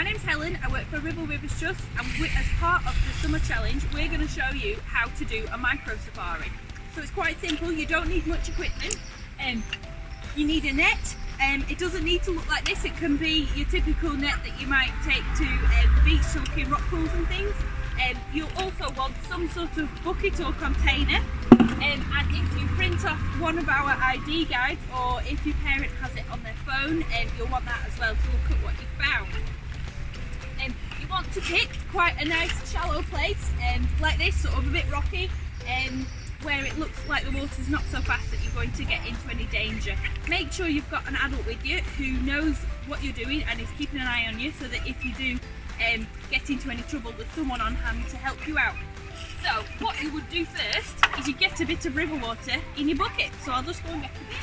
name's Helen, I work for Ribble Rivers Trust, and as part of the summer challenge we're going to show you how to do a microsafari. So it's quite simple, you don't need much equipment. You need a net. It doesn't need to look like this, it can be your typical net that you might take to the beach to look in rock pools and things. You'll also want some sort of bucket or container, and if you print off one of our ID guides, or if your parent has it on their phone, you'll want that as well to look at what you found. You want to pick quite a nice shallow place, like this, sort of a bit rocky, where it looks like the water's not so fast that you're going to get into any danger. Make sure you've got an adult with you who knows what you're doing and is keeping an eye on you, so that if you do get into any trouble, there's someone on hand to help you out. So what you would do first is you get a bit of river water in your bucket. So I'll just go and get a bit.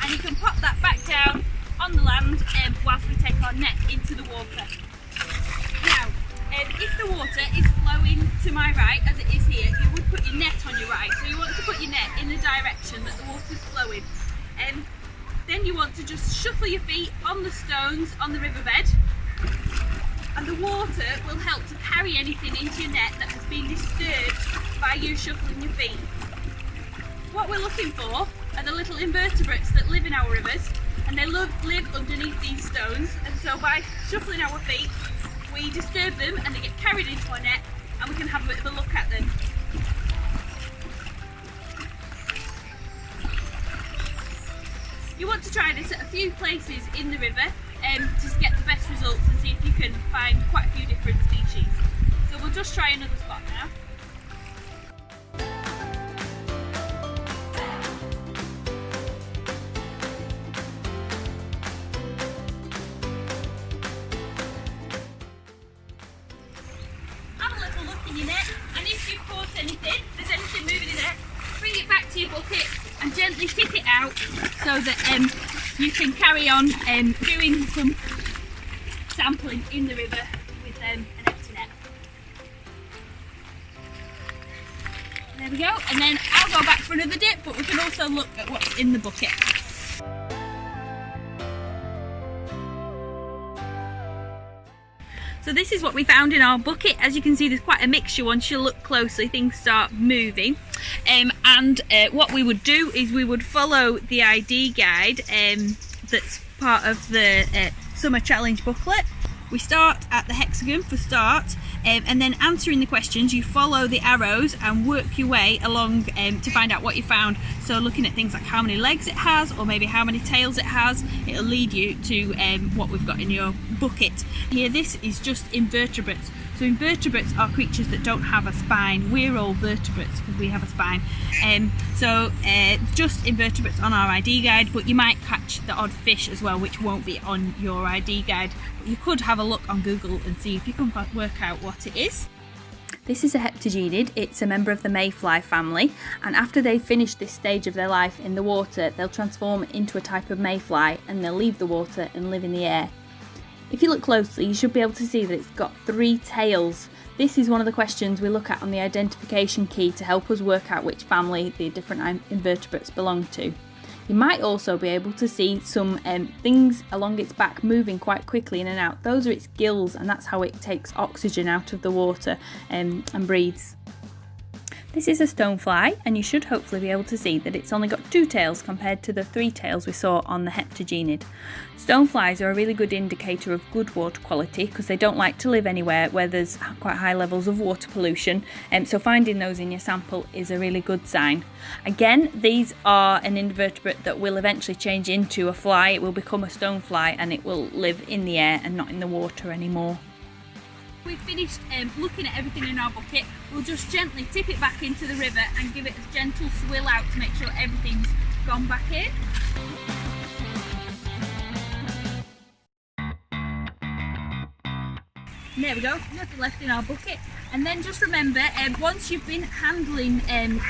And you can pop that back down on the land whilst we take our net into the water. Now, if the water is flowing to my right, as it is here, you would put your net on your right. So you want to put your net in the direction that the water's flowing. Then you want to just shuffle your feet on the stones on the riverbed, and the water will help to carry anything into your net that has been disturbed by you shuffling your feet. What we're looking for are the little invertebrates that live in our rivers, and they live underneath these stones, and so by shuffling our feet we disturb them and they get carried into our net, and we can have a bit of a look at them. You want to try this at a few places in the river to get the best results and see if you can find quite a few different species. So we'll just try another spot now. Have a little look in your net, and if you've caught anything, if there's anything moving in there, bring it back to your bucket and gently tip it out so that you can carry on doing some sampling in the river with an empty net. There we go, and then I'll go back for another dip, but we can also look at what's in the bucket. So this is what we found in our bucket. As you can see, there's quite a mixture. Once you look closely, things start moving. What we would do is we would follow the ID guide that's part of the Summer Challenge booklet. We start at the hexagon for start, and then answering the questions, you follow the arrows and work your way along to find out what you found. So looking at things like how many legs it has, or maybe how many tails it has, it'll lead you to what we've got in your bucket. Here, this is just invertebrates. So invertebrates are creatures that don't have a spine. We're all vertebrates because we have a spine. Just invertebrates on our ID guide, but you might catch the odd fish as well, which won't be on your ID guide. But you could have a look on Google and see if you can work out what it is. This is a heptagenid. It's a member of the mayfly family, and after they've finished this stage of their life in the water, they'll transform into a type of mayfly and they'll leave the water and live in the air. If you look closely, you should be able to see that it's got 3 tails. This is one of the questions we look at on the identification key to help us work out which family the different invertebrates belong to. You might also be able to see some things along its back moving quite quickly in and out. Those are its gills, and that's how it takes oxygen out of the water and breathes. This is a stonefly, and you should hopefully be able to see that it's only got 2 tails compared to the 3 tails we saw on the heptagenid. Stoneflies are a really good indicator of good water quality because they don't like to live anywhere where there's quite high levels of water pollution, so finding those in your sample is a really good sign. Again, these are an invertebrate that will eventually change into a fly. It will become a stonefly and it will live in the air and not in the water anymore. We've finished looking at everything in our bucket. We'll just gently tip it back into the river and give it a gentle swill out to make sure everything's gone back in. There we go, nothing left in our bucket. And then just remember, once you've been handling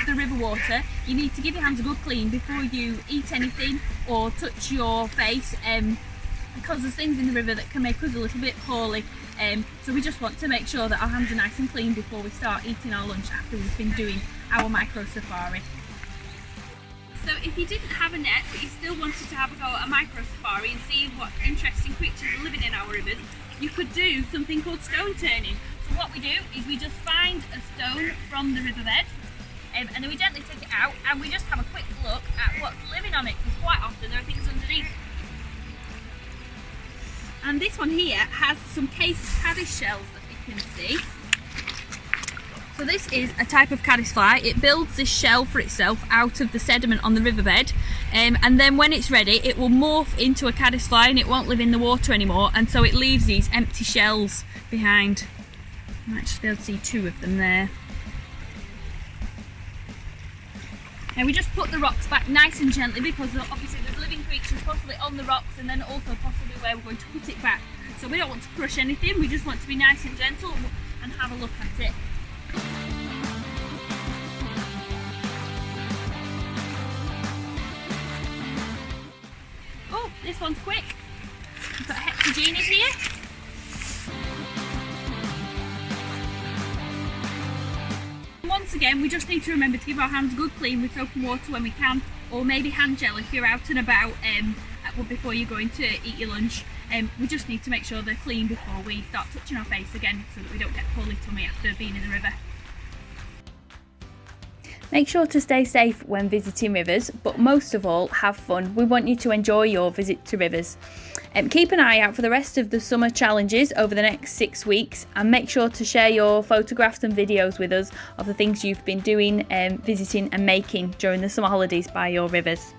the river water, you need to give your hands a good clean before you eat anything or touch your face, because there's things in the river that can make us a little bit poorly. So we just want to make sure that our hands are nice and clean before we start eating our lunch after we've been doing our microsafari. So if you didn't have a net but you still wanted to have a go at a microsafari and see what interesting creatures are living in our rivers, you could do something called stone turning. So what we do is we just find a stone from the riverbed, and then we gently take it out and we just have a quick look at what's living on it, because quite often there are things underneath. And this one here has some cased caddis shells that you can see. So this is a type of caddisfly. It builds this shell for itself out of the sediment on the riverbed, and then when it's ready it will morph into a caddisfly and it won't live in the water anymore, and so it leaves these empty shells behind. You might just be able to see two of them there. And we just put the rocks back nice and gently, because obviously there's living creatures possibly on the rocks and then also possibly where we're going to put it back. So we don't want to crush anything, we just want to be nice and gentle and have a look at it. Oh, this one's quick. We've got Heptagenid here. Once again, we just need to remember to give our hands a good clean with soap and water when we can, or maybe hand gel if you're out and about before you're going to eat your lunch. We just need to make sure they're clean before we start touching our face again, so that we don't get poorly tummy after being in the river. Make sure to stay safe when visiting rivers, but most of all, have fun. We want you to enjoy your visit to rivers. Keep an eye out for the rest of the summer challenges over the next 6 weeks, and make sure to share your photographs and videos with us of the things you've been doing, visiting and making during the summer holidays by your rivers.